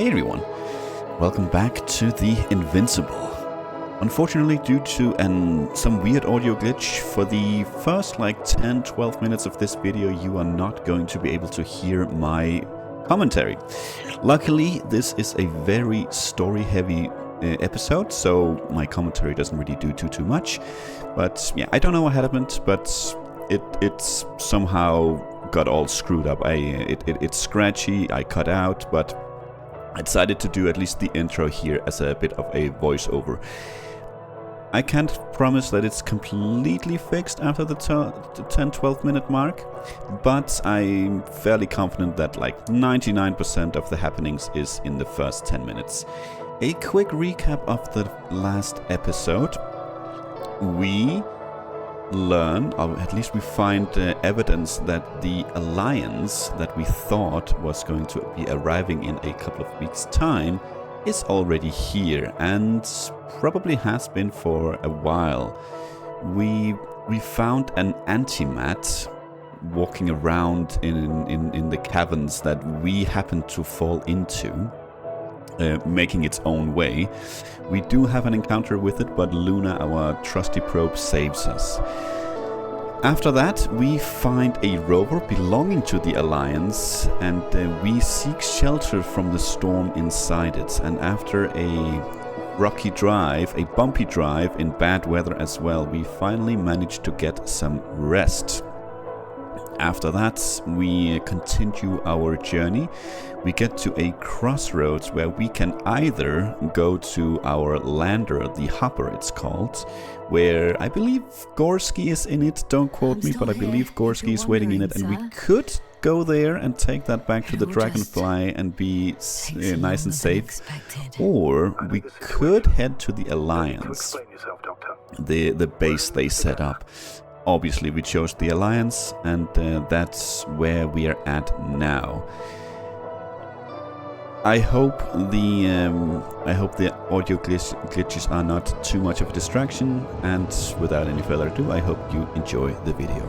Hey everyone, welcome back to the Invincible. Unfortunately, due to some weird audio glitch, for the first 10-12 minutes of this video you are not going to be able to hear my commentary. Luckily, this is a very story-heavy episode, so my commentary doesn't really do too much. But yeah, I don't know what happened, but it's somehow got all screwed up. It's scratchy, I cut out, but I decided to do at least the intro here as a bit of a voiceover. I can't promise that it's completely fixed after the 10-12 minute mark, but I'm fairly confident that 99% of the happenings is in the first 10 minutes. A quick recap of the last episode. We learn, or at least we find evidence that the alliance that we thought was going to be arriving in a couple of weeks' time is already here and probably has been for a while. We found an antimat walking around in the caverns that we happened to fall into, making its own way. We do have an encounter with it, but Luna, our trusty probe, saves us. After that, we find a rover belonging to the Alliance, and we seek shelter from the storm inside it. And after a rocky drive, a bumpy drive in bad weather as well, we finally managed to get some rest. After that, we continue our journey. We get to a crossroads where we can either go to our lander, the Hopper it's called, where I believe Gorski is in it. Don't quote me, but I believe Gorski is waiting in it, and we could go there and take that back to the Dragonfly and be nice and safe. Or we could head to the Alliance, the base they set up. Obviously, we chose the Alliance, and that's where we are at now. I hope the audio glitches are not too much of a distraction, and without any further ado, I hope you enjoy the video.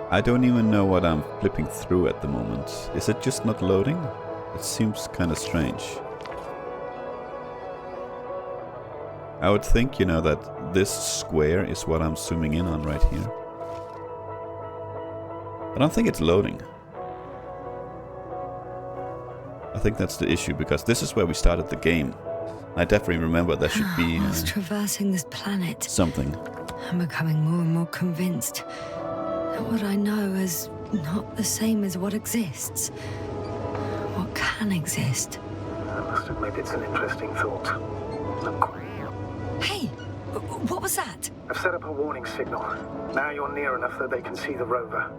I don't even know what I'm flipping through at the moment. Is it just not loading? It seems kind of strange. I would think, that this square is what I'm zooming in on right here. I don't think it's loading. I think that's the issue, because this is where we started the game. I definitely remember there should be whilst traversing this planet, something. I'm becoming more and more convinced that what I know is not the same as what exists. What can exist. I must admit it's an interesting thought. Look. Hey, what was that? I've set up a warning signal. Now you're near enough that they can see the rover.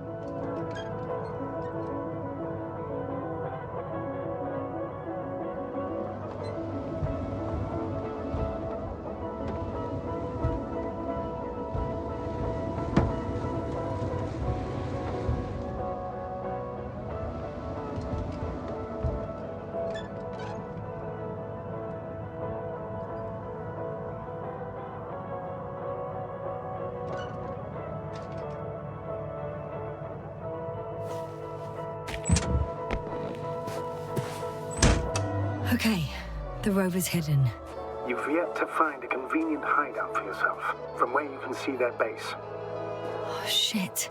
Okay, the rover's hidden. You've yet to find a convenient hideout for yourself, from where you can see their base. Oh, shit.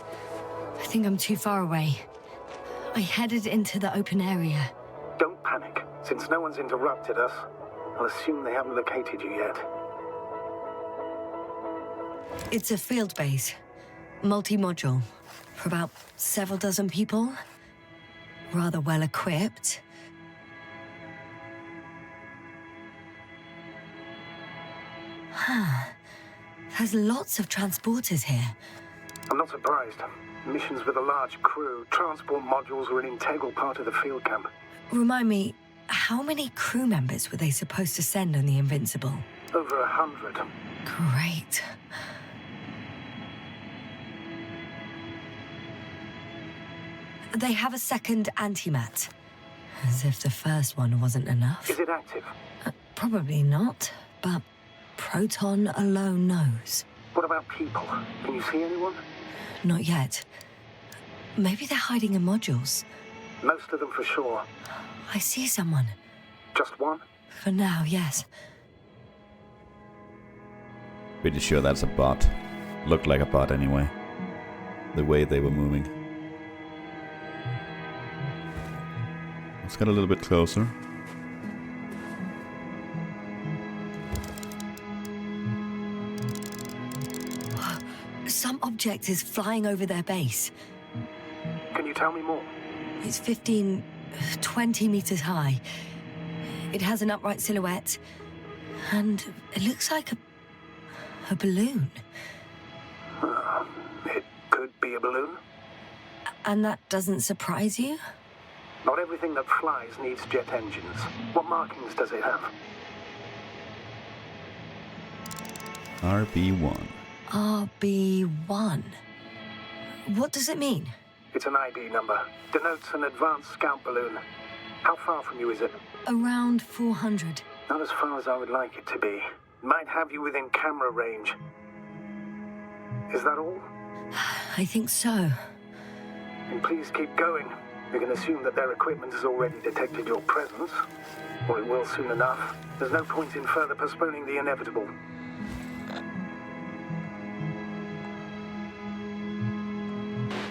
I think I'm too far away. I headed into the open area. Don't panic. Since no one's interrupted us, I'll assume they haven't located you yet. It's a field base. Multi-module. For about several dozen people. Rather well equipped. There's lots of transporters here. I'm not surprised. Missions with a large crew, transport modules were an integral part of the field camp. Remind me, how many crew members were they supposed to send on the Invincible? Over 100. Great. They have a second antimat. As if the first one wasn't enough. Is it active? Probably not, but Proton alone knows. What about people? Can you see anyone? Not yet. Maybe they're hiding in modules. Most of them for sure. I see someone. Just one? For now, yes. Pretty sure that's a bot. Looked like a bot anyway. The way they were moving. Let's get a little bit closer. Some object is flying over their base. Can you tell me more? It's 15, 20 meters high. It has an upright silhouette. And it looks like a balloon. It could be a balloon. And that doesn't surprise you? Not everything that flies needs jet engines. What markings does it have? RB1. RB1. What does it mean? It's an ID number. Denotes an advanced scout balloon. How far from you is it? Around 400. Not as far as I would like it to be. Might have you within camera range. Is that all? I think so. And please keep going. We can assume that their equipment has already detected your presence. Or it will soon enough. There's no point in further postponing the inevitable.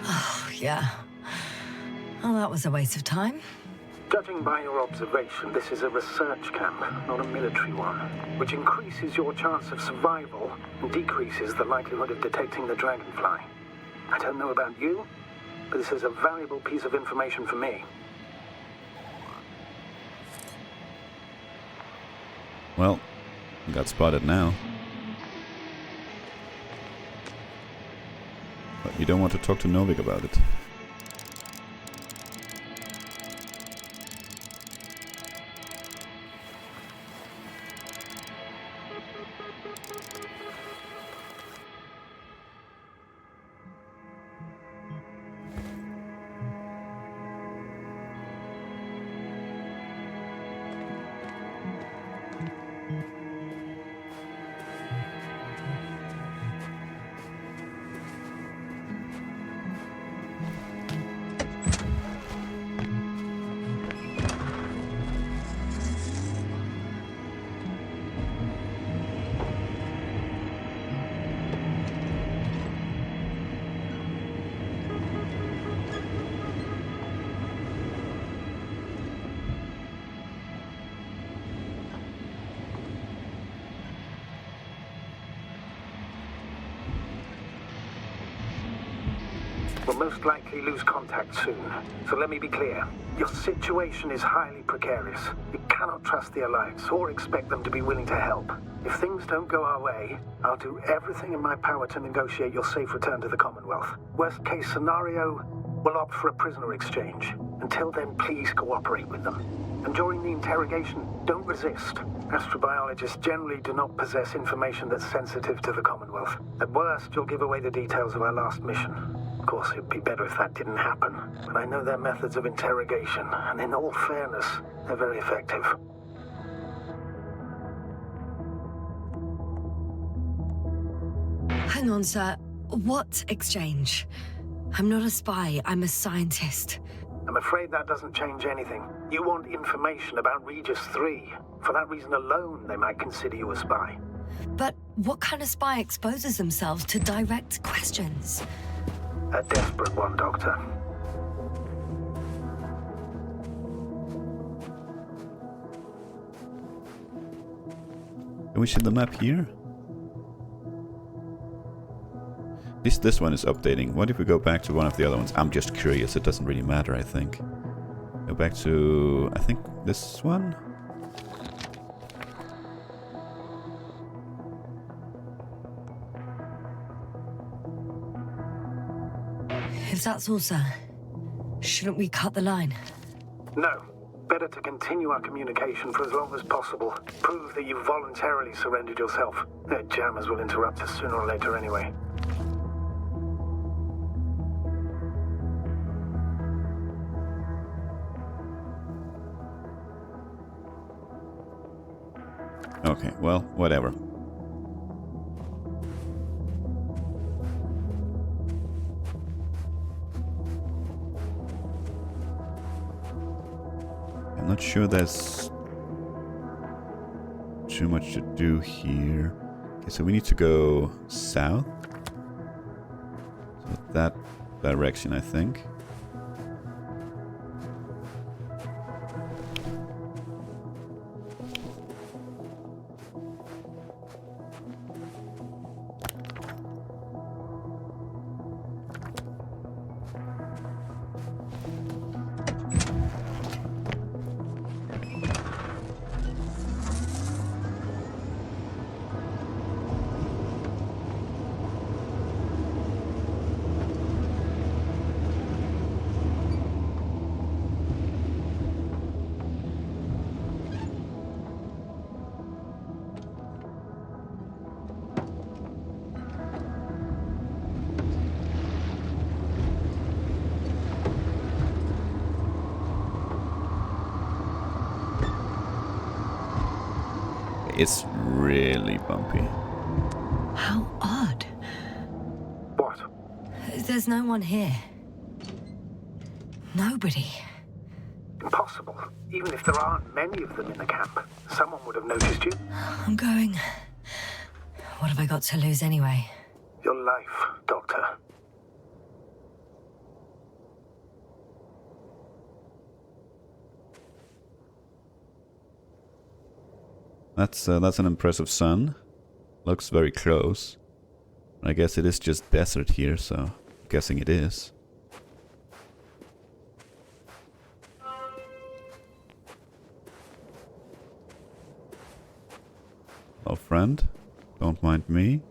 Oh, yeah. Well, that was a waste of time. Judging by your observation, this is a research camp, not a military one, which increases your chance of survival and decreases the likelihood of detecting the dragonfly. I don't know about you, but this is a valuable piece of information for me. Well, we got spotted now. But you don't want to talk to Novik about it. We'll most likely lose contact soon. So let me be clear. Your situation is highly precarious. You cannot trust the Alliance or expect them to be willing to help. If things don't go our way, I'll do everything in my power to negotiate your safe return to the Commonwealth. Worst case scenario, we'll opt for a prisoner exchange. Until then, please cooperate with them. And during the interrogation, don't resist. Astrobiologists generally do not possess information that's sensitive to the Commonwealth. At worst, you'll give away the details of our last mission. Of course, it'd be better if that didn't happen. But I know their methods of interrogation, and in all fairness, they're very effective. Hang on, sir. What exchange? I'm not a spy, I'm a scientist. I'm afraid that doesn't change anything. You want information about Regis 3. For that reason alone, they might consider you a spy. But what kind of spy exposes themselves to direct questions? A desperate one, Doctor. Can we see the map here? At least this one is updating. What if we go back to one of the other ones? I'm just curious. It doesn't really matter, I think. Go back to, I think, this one? If that's all, sir, shouldn't we cut the line? No. Better to continue our communication for as long as possible. Prove that you voluntarily surrendered yourself. Their jammers will interrupt us sooner or later anyway. Okay, well, whatever. I'm not sure there's too much to do here. Okay, so we need to go south. So that direction, I think. It's really bumpy. How odd. What? There's no one here. Nobody. Impossible. Even if there aren't many of them in the camp, someone would have noticed you. I'm going. What have I got to lose anyway? Your life, Doctor. That's an impressive sun. Looks very close. I guess it is just desert here, so I'm guessing it is. Hello, friend. Don't mind me.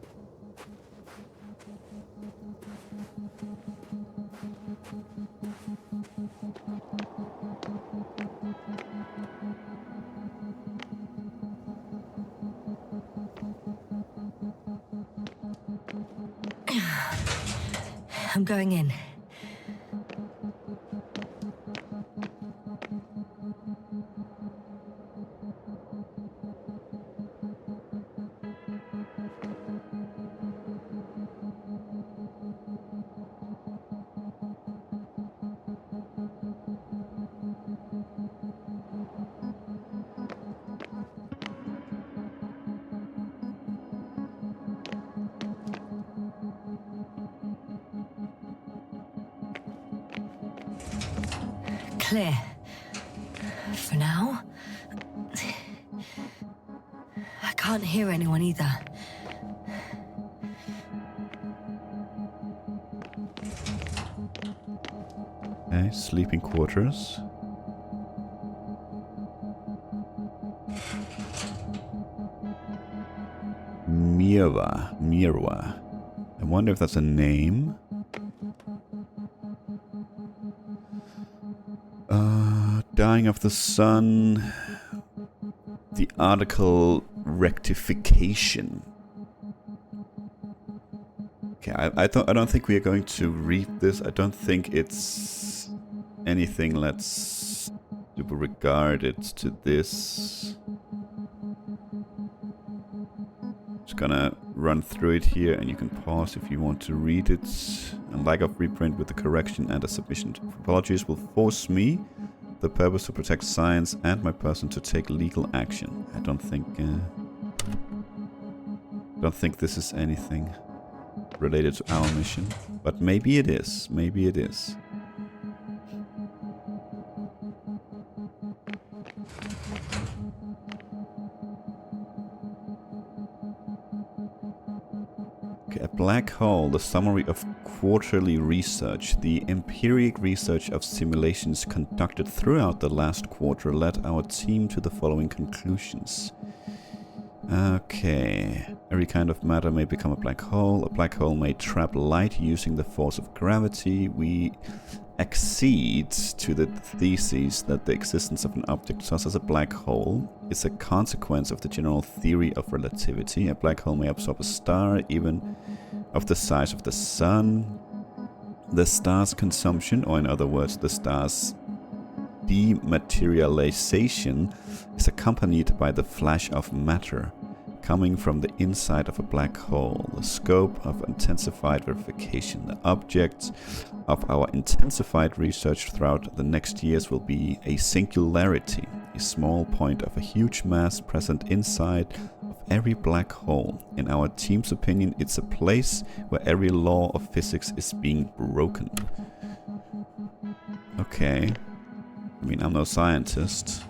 I'm going in. Clear. For now. I can't hear anyone either. Okay, sleeping quarters. Mirwa. I wonder if that's a name. Dying of the sun. The article rectification. Okay, I don't think we are going to read this. I don't think it's anything let's regard it to this. Just Just gonna run through it here, and you can pause if you want to read it. And lack of reprint with the correction and a submission of apologies will force me, the purpose to protect science and my person, to take legal action. I don't think this is anything related to our mission, but maybe it is. Maybe it is. A black hole, the summary of quarterly research. The empiric research of simulations conducted throughout the last quarter led our team to the following conclusions. Okay. Every kind of matter may become a black hole. A black hole may trap light using the force of gravity. We accede to the thesis that the existence of an object such as a black hole is a consequence of the general theory of relativity. A black hole may absorb a star even of the size of the sun. The star's consumption, or in other words, the star's dematerialization, is accompanied by the flash of matter coming from the inside of a black hole. The scope of intensified verification. The objects of our intensified research throughout the next years will be a singularity, a small point of a huge mass present inside of every black hole. In our team's opinion, it's a place where every law of physics is being broken. Okay. I mean, I'm no scientist.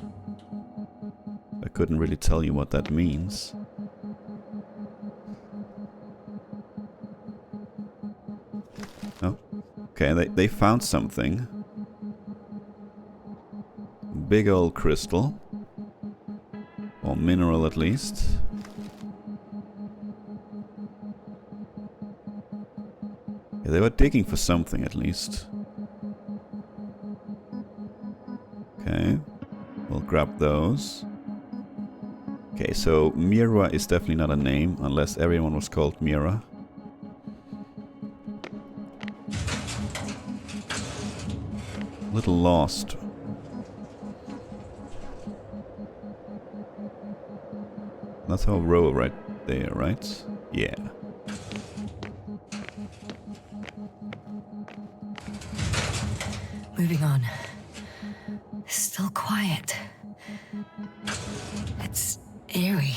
I couldn't really tell you what that means. Oh, okay, they found something. Big old crystal. Or mineral at least. Yeah, they were digging for something at least. Okay, we'll grab those. Okay, so Mira is definitely not a name, unless everyone was called Mira. Little lost. That's our row right there, right? Yeah. Moving on. Still quiet. It's eerie.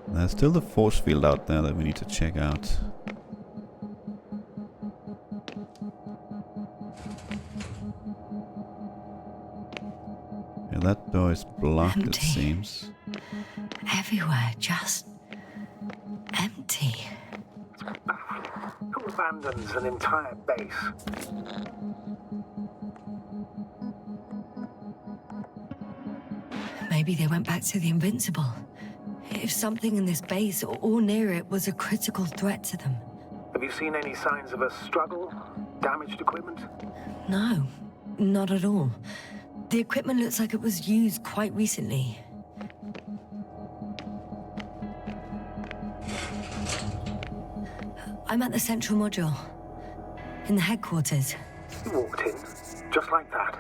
There's still the force field out there that we need to check out. Yeah, that door is blocked, Empty. it seems. Everywhere, just empty. Who abandons an entire base? Maybe they went back to the Invincible. If something in this base or near it was a critical threat to them. Have you seen any signs of a struggle? Damaged equipment? No, not at all. The equipment looks like it was used quite recently. I'm at the central module. In the headquarters. You walked in, just like that.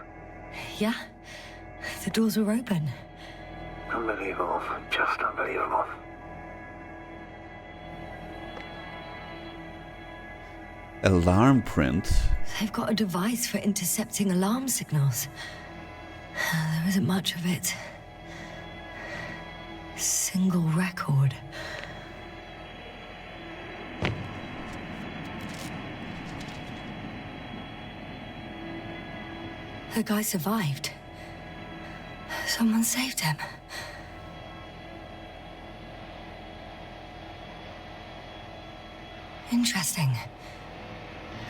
Yeah, the doors were open. Unbelievable. Just unbelievable. Alarm print? They've got a device for intercepting alarm signals. There isn't much of it. Single record. The guy survived. Someone saved him. Interesting.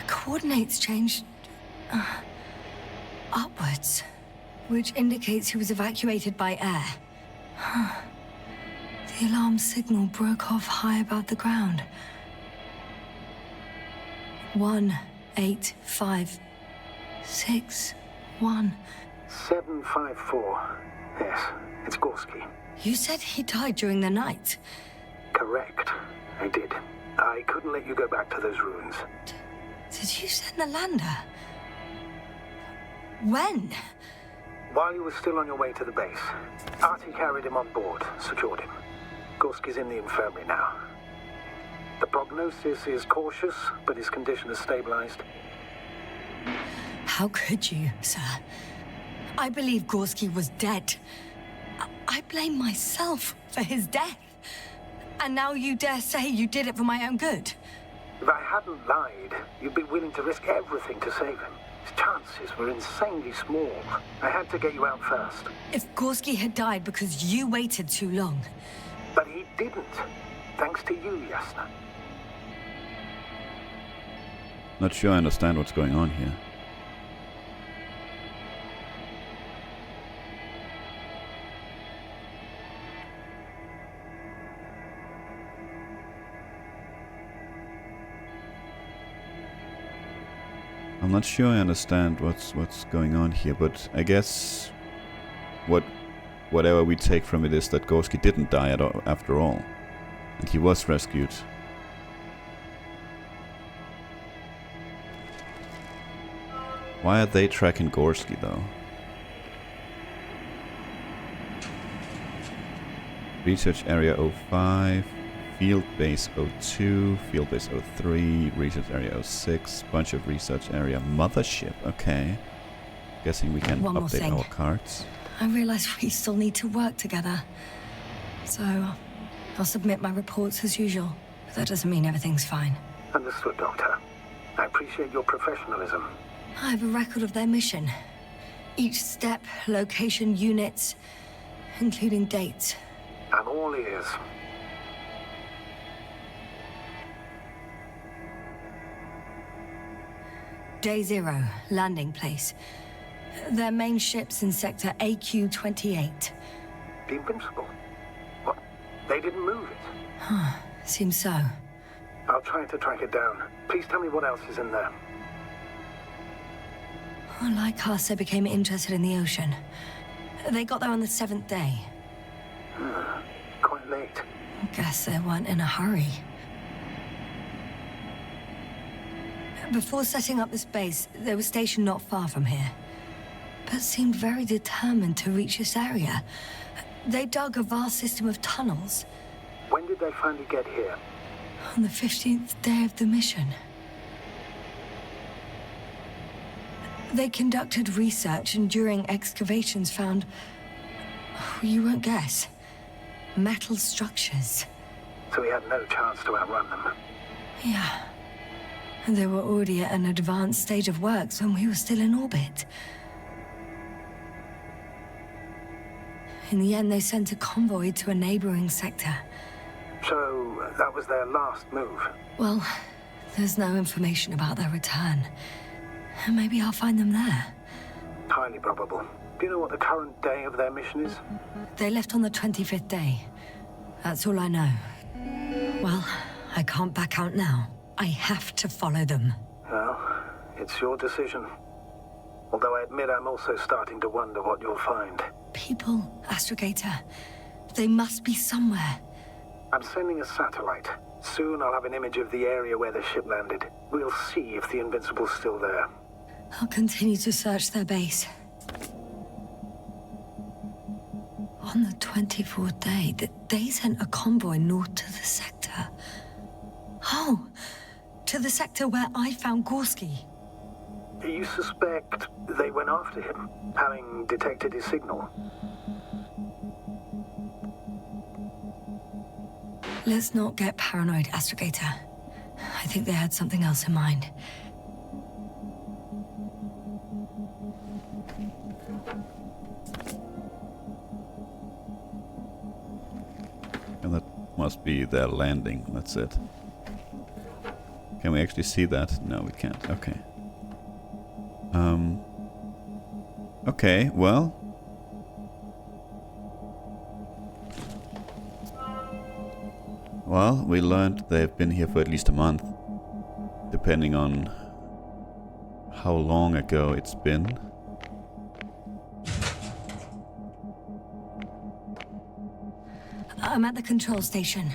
The coordinates changed upwards, which indicates he was evacuated by air. The alarm signal broke off high above the ground. 18561. 754. Yes, it's Gorski. You said he died during the night. Correct. I did. I couldn't let you go back to those ruins. Did you send the lander? When? while you were still on your way to the base, Artie carried him on board, secured him. Gorski's in the infirmary now. The prognosis is cautious, but his condition has stabilized. How could you, sir? I believe Gorski was dead. I blame myself for his death. And now you dare say you did it for my own good? If I hadn't lied, you'd be willing to risk everything to save him. His chances were insanely small. I had to get you out first. If Gorski had died because you waited too long... But he didn't. Thanks to you, Yasna. Not sure I understand what's going on here. I'm not sure I understand what's going on here, but I guess whatever we take from it is that Gorski didn't die after all, and he was rescued. Why are they tracking Gorski though? Research Area 05, Field Base 02, Field Base 03, Research Area 06, bunch of Research Area Mothership, okay. Guessing we can One more update thing. our cards. I realize we still need to work together. So, I'll submit my reports as usual. But that doesn't mean everything's fine. Understood, Doctor. I appreciate your professionalism. I have a record of their mission. Each step, location, units, including dates. I'm all ears. Day 0, landing place. Their main ship's in sector AQ-28. The Invincible? What? They didn't move it? Seems so. I'll try to track it down. Please tell me what else is in there. Like us, they became interested in the ocean. They got there on the 7th day. Quite late. Guess they weren't in a hurry. Before setting up this base, they were stationed not far from here, but seemed very determined to reach this area. They dug a vast system of tunnels. When did they finally get here? On the 15th day of the mission. They conducted research and during excavations found... you won't guess. Metal structures. So we had no chance to outrun them. Yeah. And they were already at an advanced stage of works when we were still in orbit. In the end, they sent a convoy to a neighboring sector. So that was their last move. Well, there's no information about their return. Maybe I'll find them there. Highly probable. Do you know what the current day of their mission is? They left on the 25th day. That's all I know. Well, I can't back out now. I have to follow them. Well, it's your decision. Although I admit I'm also starting to wonder what you'll find. People, Astrogator. They must be somewhere. I'm sending a satellite. Soon I'll have an image of the area where the ship landed. We'll see if the Invincible's still there. I'll continue to search their base. On the 24th day, they sent a convoy north to the sector. Oh, to the sector where I found Gorski. You suspect they went after him, having detected his signal? Let's not get paranoid, Astrogator. I think they had something else in mind. And that must be their landing, that's it. Can we actually see that? No, we can't. Okay. Okay, well. Well, we learned they've been here for at least a month. Depending on how long ago it's been. I'm at the control station.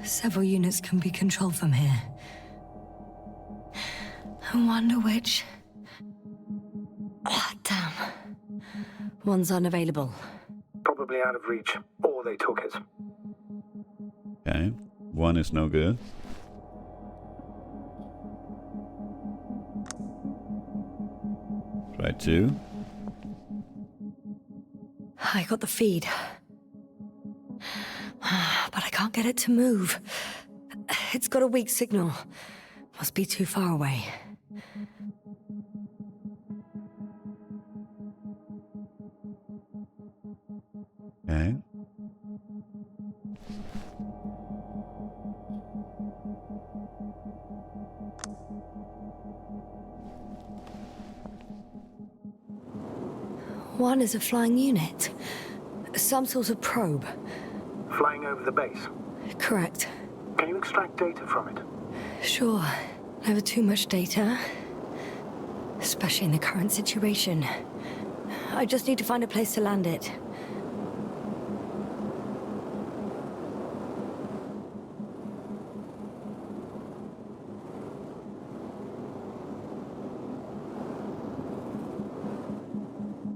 Several units can be controlled from here. I wonder which... One's unavailable. Probably out of reach, or they took it. Okay. One is no good. Try two. I got the feed. But I can't get it to move. It's got a weak signal. Must be too far away. Okay. One is a flying unit. Some sort of probe. Flying over the base. Correct. Can you extract data from it? Sure. Never too much data. Especially in the current situation. I just need to find a place to land it.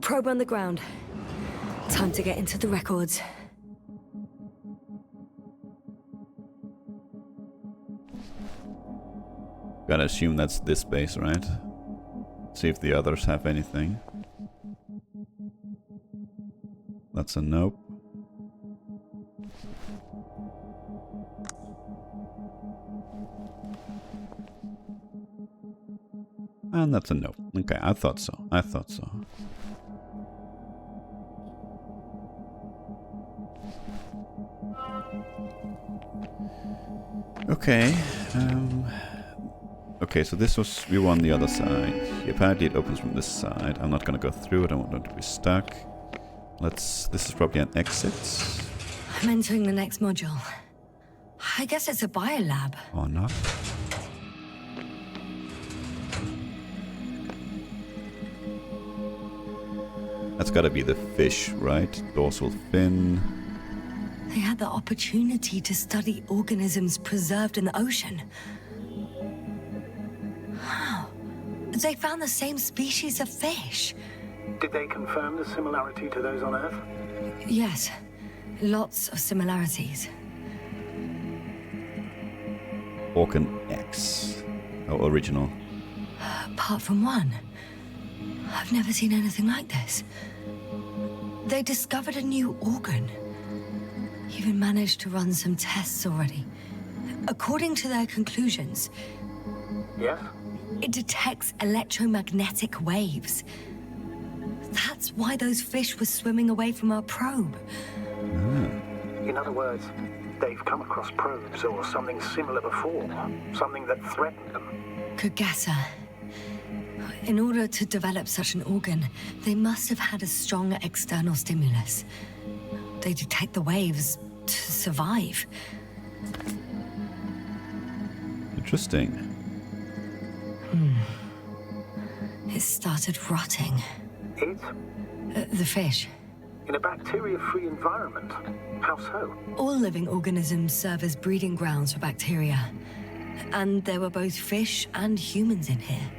Probe on the ground. Time to get into the records. Gotta assume that's this base, right? See if the others have anything. That's a nope. And that's a nope. Okay, I thought so. I thought so. Okay. Okay, so this was... we were on the other side. Apparently it opens from this side. I'm not gonna go through it. I want them to be stuck. Let's... this is probably an exit. I'm entering the next module. I guess it's a biolab. Or not. That's gotta be the fish, right? Dorsal fin. They had the opportunity to study organisms preserved in the ocean. How? They found the same species of fish. Did they confirm the similarity to those on Earth? Yes. Lots of similarities. Orcan X. Oh, original. Apart from one. I've never seen anything like this. They discovered a new organ. Even managed to run some tests already. According to their conclusions, Yes? it detects electromagnetic waves. That's why those fish were swimming away from our probe. In other words, they've come across probes or something similar before. Something that threatened them. Could guess her. In order to develop such an organ, they must have had a strong external stimulus. They detect the waves to survive. Interesting. It started rotting. It? The fish. In a bacteria-free environment? How so? All living organisms serve as breeding grounds for bacteria. And there were both fish and humans in here.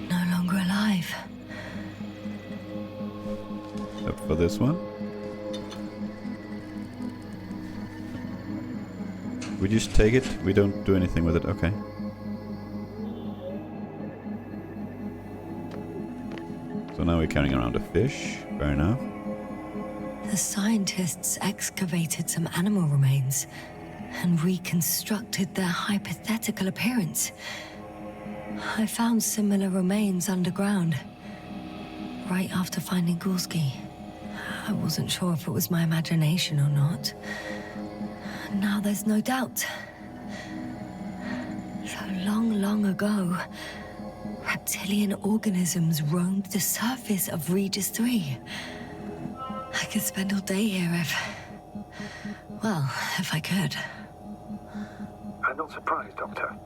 No longer alive. Except for this one. We just take it, we don't do anything with it, okay. So now we're carrying around a fish, fair enough. The scientists excavated some animal remains and reconstructed their hypothetical appearance. I found similar remains underground, right after finding Gorski. I wasn't sure if it was my imagination or not. Now there's no doubt. So long, long ago, reptilian organisms roamed the surface of Regis 3. I could spend all day here if I could. I'm not surprised, Doctor.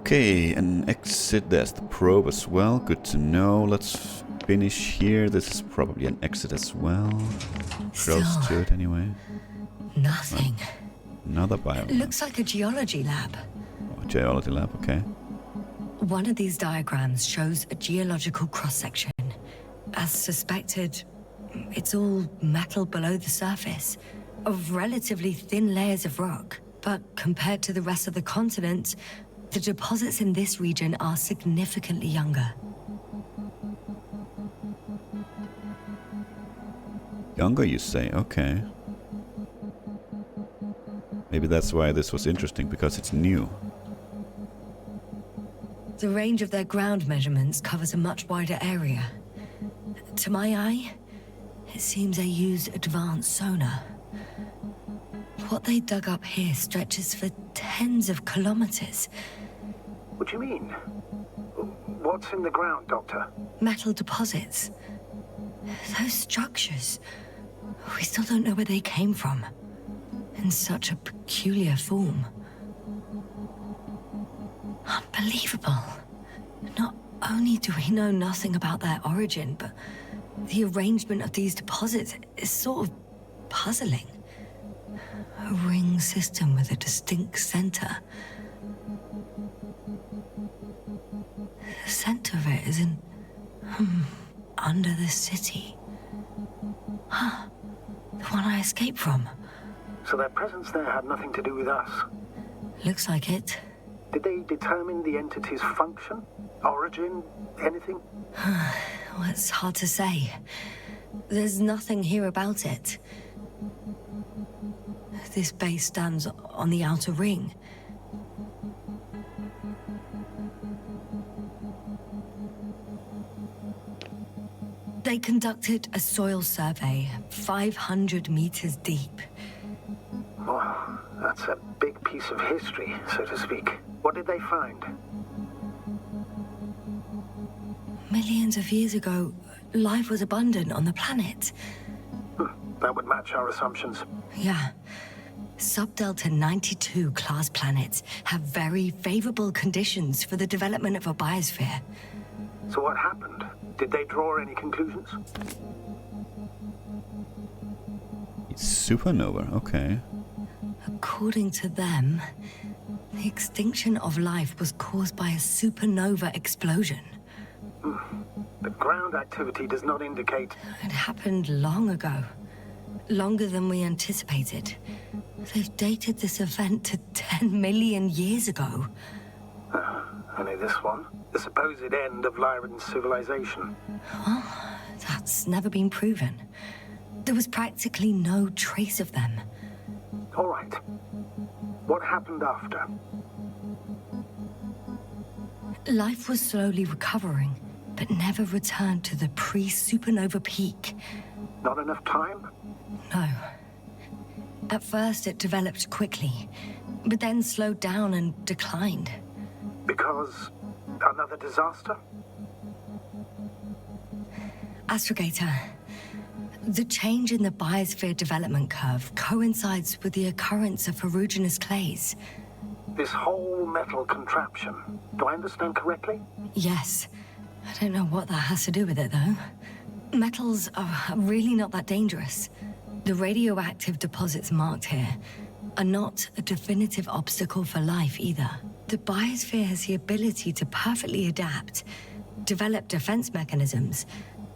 Okay, an exit, there's the probe as well, good to know. Let's finish here. This is probably an exit as well. Close Still, to it anyway. nothing. Another bio. Looks like a geology lab. Oh, geology lab, okay. One of these diagrams shows a geological cross-section. As suspected, it's all metal below the surface, of relatively thin layers of rock. But compared to the rest of the continent, the deposits in this region are significantly younger. Younger, you say? Okay. Maybe that's why this was interesting, because it's new. The range of their ground measurements covers a much wider area. To my eye, it seems they use advanced sonar. What they dug up here stretches for tens of kilometers. What do you mean? What's in the ground, Doctor? Metal deposits. Those structures. We still don't know where they came from. In such a peculiar form. Unbelievable. Not only do we know nothing about their origin, but the arrangement of these deposits is sort of puzzling. A ring system with a distinct center. The center of it is in... under the city. Huh. The one I escaped from. So their presence there had nothing to do with us? Looks like it. Did they determine the entity's function? Origin? Anything? Well, it's hard to say. There's nothing here about it. This base stands on the outer ring. They conducted a soil survey, 500 meters deep. Oh, that's a big piece of history, so to speak. What did they find? Millions of years ago, life was abundant on the planet. That would match our assumptions. Yeah. Subdelta 92 class planets have very favorable conditions for the development of a biosphere. So what happened? Did they draw any conclusions? Supernova, okay. According to them, the extinction of life was caused by a supernova explosion. The ground activity does not indicate... It happened long ago. Longer than we anticipated. They've dated this event to 10 million years ago. Only this one? The supposed end of Lyran's civilization. Well, that's never been proven. There was practically no trace of them. All right. What happened after? Life was slowly recovering, but never returned to the pre-supernova peak. Not enough time? No. At first it developed quickly, but then slowed down and declined. Because another disaster? Astrogator, the change in the biosphere development curve coincides with the occurrence of ferruginous clays. This whole metal contraption, do I understand correctly? Yes. I don't know what that has to do with it, though. Metals are really not that dangerous. The radioactive deposits marked here are not a definitive obstacle for life either. The biosphere has the ability to perfectly adapt, develop defense mechanisms,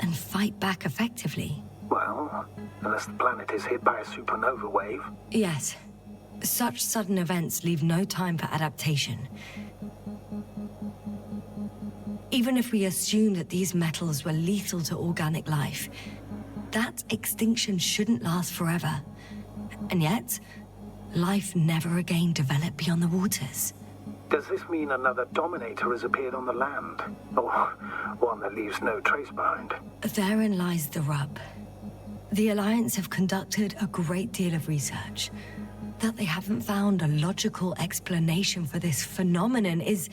and fight back effectively. Well, unless the planet is hit by a supernova wave. Yes. Such sudden events leave no time for adaptation. Even if we assume that these metals were lethal to organic life, that extinction shouldn't last forever. And yet, life never again developed beyond the waters. Does this mean another Dominator has appeared on the land? Or one that leaves no trace behind? Therein lies the rub. The Alliance have conducted a great deal of research. That they haven't found a logical explanation for this phenomenon is,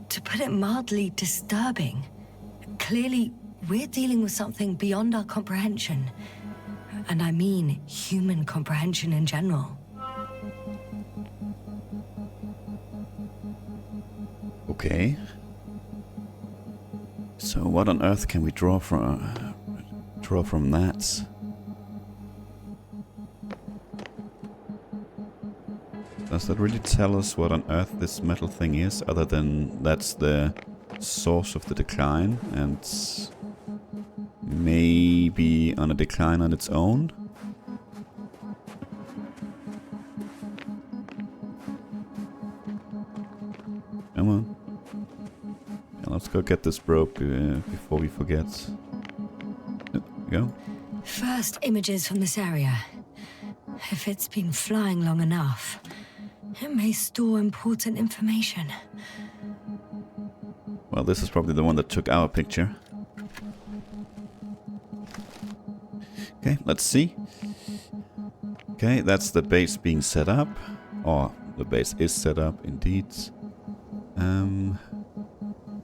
to put it mildly, disturbing. Clearly, we're dealing with something beyond our comprehension. And I mean human comprehension in general. Okay. So So what on earth can we draw from that? Does that really tell us what on earth this metal thing is, other than that's the source of the decline and maybe on a decline on its own? Come on. Yeah, let's go get this rope before we forget. There we go. First images from this area. If it's been flying long enough, it may store important information. Well, this is probably the one that took our picture. Okay, let's see. Okay, that's the base being set up. Or the base is set up, indeed.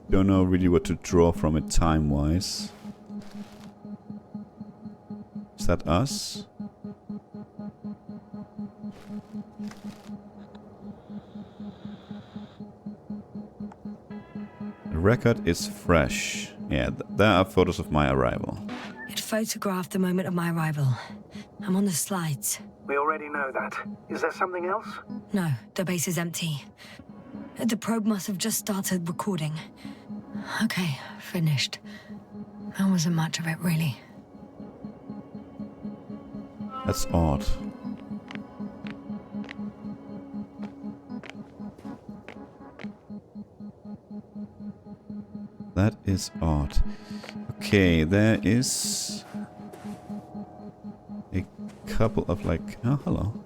Don't know really what to draw from it time-wise. Is that us? The record is fresh. Yeah, there are photos of my arrival. It photographed the moment of my arrival. I'm on the slides. We already know that. Is there something else? No, the base is empty. The probe must have just started recording. Okay, finished. There wasn't much of it, really. That's odd. That is odd. Okay, there is a couple of like... Oh, hello.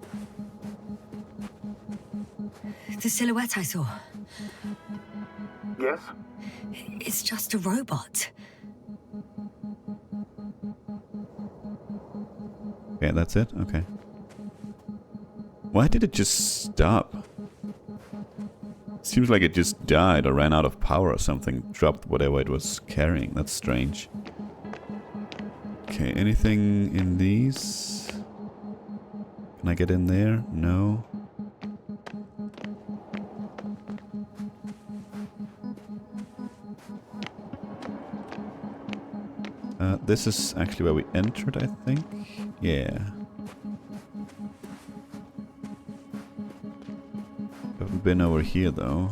The silhouette I saw. Yes? It's just a robot. Okay, that's it? Okay. Why did it just stop? Seems like it just died or ran out of power or something. Dropped whatever it was carrying. That's strange. Okay, anything in these? Can I get in there? No. This is actually where we entered, I think. Yeah. Haven't been over here though.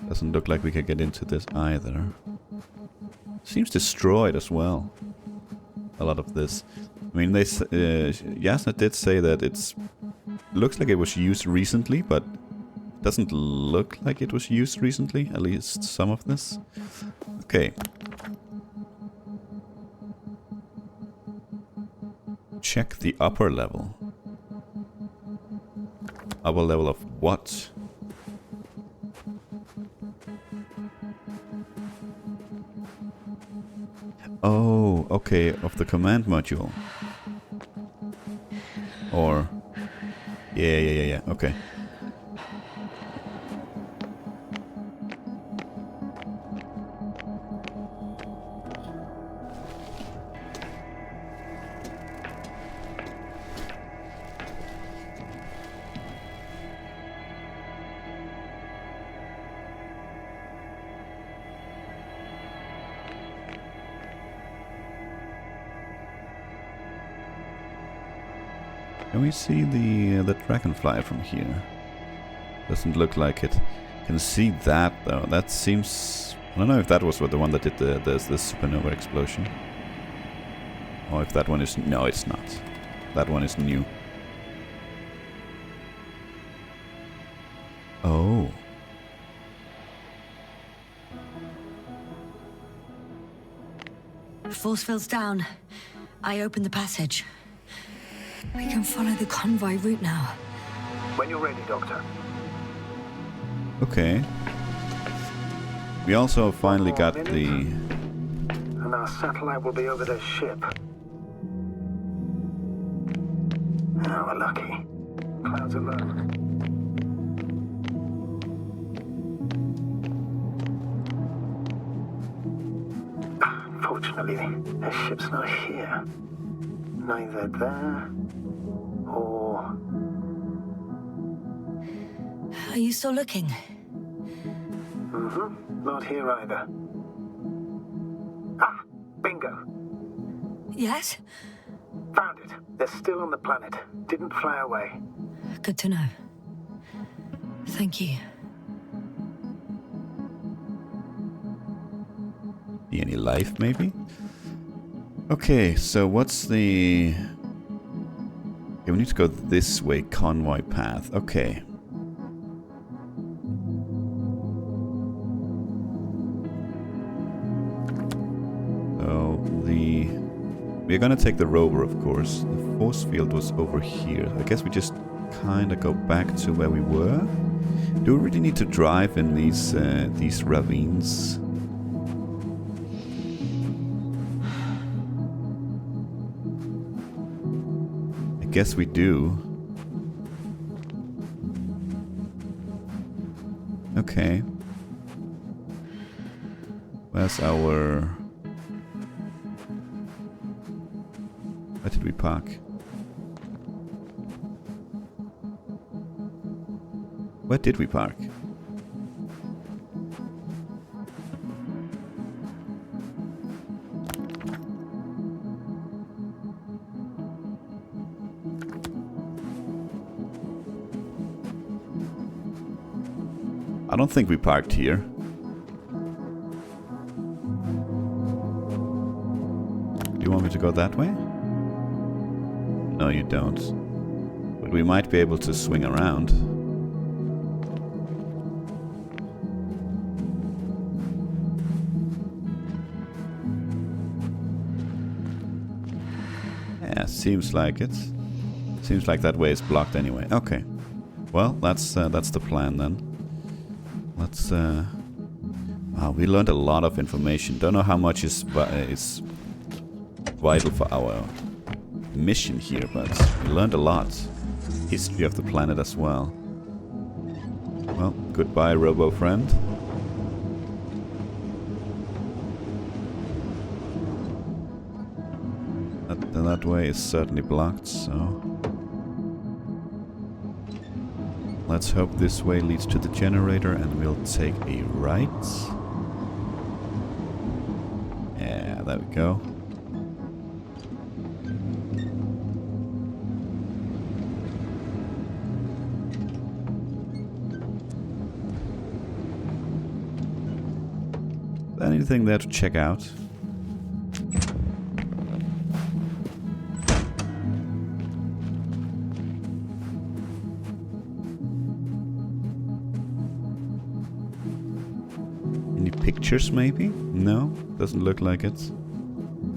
Doesn't look like we can get into this either. Seems destroyed as well. A lot of this. I mean, they Jasna did say that it's looks like it was used recently, but doesn't look like it was used recently. At least some of this. Okay. Check the upper level. Upper level of what? Oh, okay, of the command module. Or... Yeah, okay. Can we see the dragonfly from here? Doesn't look like it. Can see that though. That seems... I don't know if that was the one that did the supernova explosion. Or if that one is... No, it's not. That one is new. Oh. Force field's down. I opened the passage. We can follow the convoy route now. When you're ready, Doctor. Okay. We also finally got the... And our satellite will be over their ship. Oh, we're lucky. Clouds are low. Unfortunately, their ship's not here. Neither there or more. Are you still looking? Not here either. Ah, bingo. Yes? Found it. They're still on the planet. Didn't fly away. Good to know. Thank you. Any life, maybe? Okay, so what's the... Okay, we need to go this way, convoy path. Okay. So, we're gonna take the rover, of course. The force field was over here. I guess we just kinda go back to where we were. Do we really need to drive in these ravines? I guess we do. Okay. Where's our... Where did we park? Where did we park? I don't think we parked here. Do you want me to go that way? No, you don't. But we might be able to swing around. Yeah, seems like it. Seems like that way is blocked anyway. Okay. Well, that's the plan then. Let's. Wow, we learned a lot of information. Don't know how much is vital for our mission here, but we learned a lot. History of the planet as well. Well, goodbye, Robo friend. That way is certainly blocked, so let's hope this way leads to the generator and we'll take a right. Yeah, there we go. Anything there to check out? Any pictures maybe? No, doesn't look like it.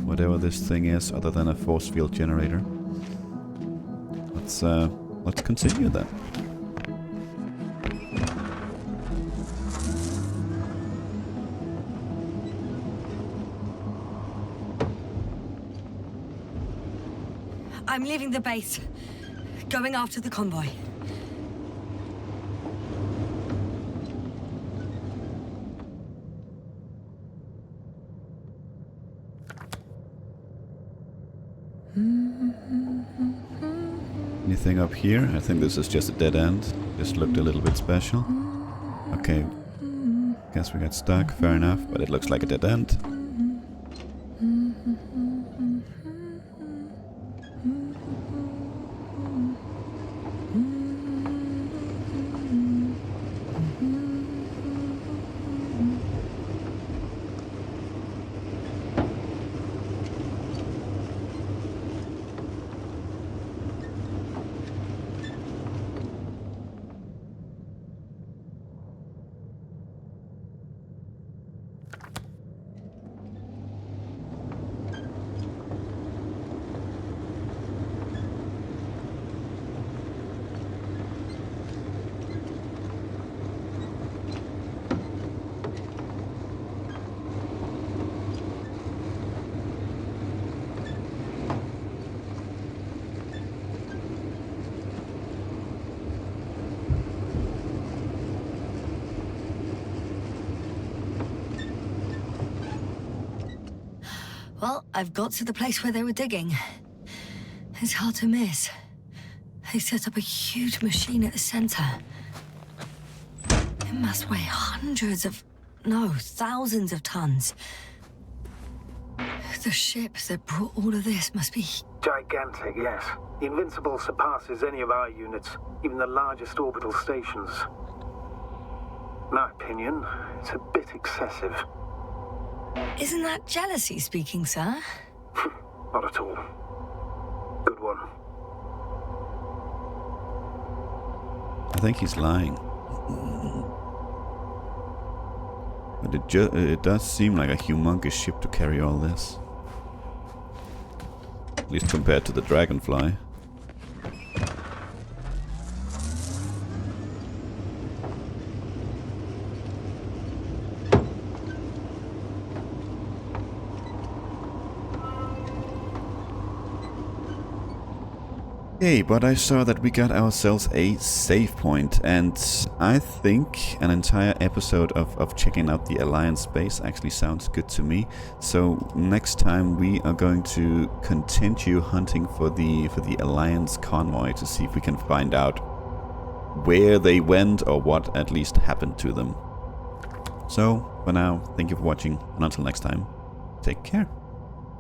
Whatever this thing is other than a force field generator. Let's continue then. I'm leaving the base. Going after the convoy. Anything up here? I think this is just a dead end. Just looked a little bit special. Okay. Guess we got stuck. Fair enough. But it looks like a dead end. Well, I've got to the place where they were digging. It's hard to miss. They set up a huge machine at the center. It must weigh thousands of tons. The ship that brought all of this must be... Gigantic, yes. The Invincible surpasses any of our units, even the largest orbital stations. In my opinion, it's a bit excessive. Isn't that jealousy speaking, sir? Not at all. Good one. I think he's lying. But it does seem like a humongous ship to carry all this. At least compared to the Dragonfly. Okay, but I saw that we got ourselves a save point, and I think an entire episode of checking out the Alliance base actually sounds good to me. So next time we are going to continue hunting for the Alliance convoy to see if we can find out where they went or what at least happened to them. So for now, thank you for watching, and until next time, take care.